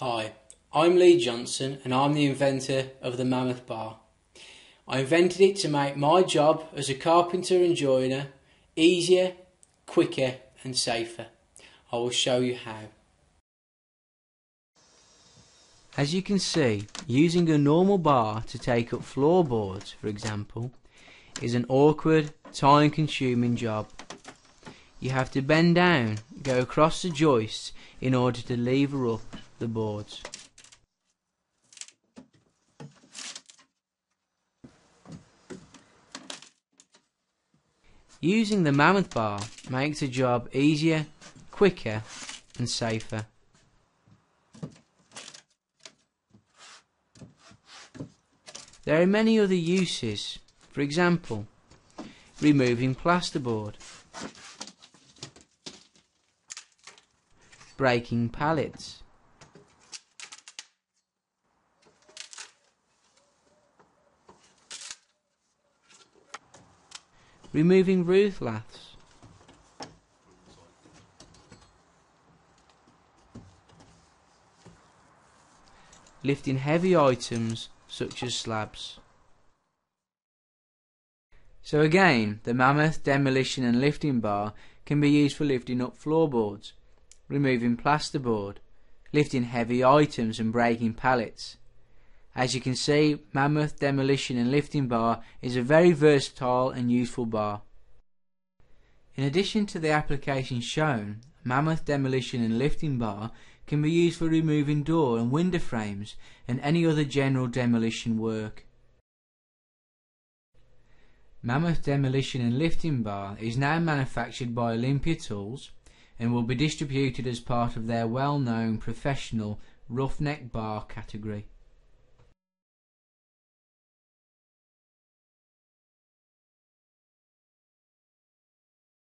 Hi, I'm Lee Johnson and I'm the inventor of the Mammoth Bar. I invented it to make my job as a carpenter and joiner easier, quicker and safer. I will show you how. As you can see, using a normal bar to take up floorboards, for example, is an awkward, time-consuming job. You have to bend down, go across the joists in order to lever up the boards. Using the Mammoth Bar makes the job easier, quicker and safer. There are many other uses, for example, removing plasterboard, breaking pallets, removing roof laths, lifting heavy items such as slabs. So again, the Mammoth Demolition and Lifting Bar can be used for lifting up floorboards, removing plasterboard, lifting heavy items and breaking pallets. As you can see, Mammoth Demolition and Lifting Bar is a very versatile and useful bar. In addition to the applications shown, Mammoth Demolition and Lifting Bar can be used for removing door and window frames and any other general demolition work. Mammoth Demolition and Lifting Bar is now manufactured by Olympia Tools and will be distributed as part of their well-known professional Roughneck Bar category.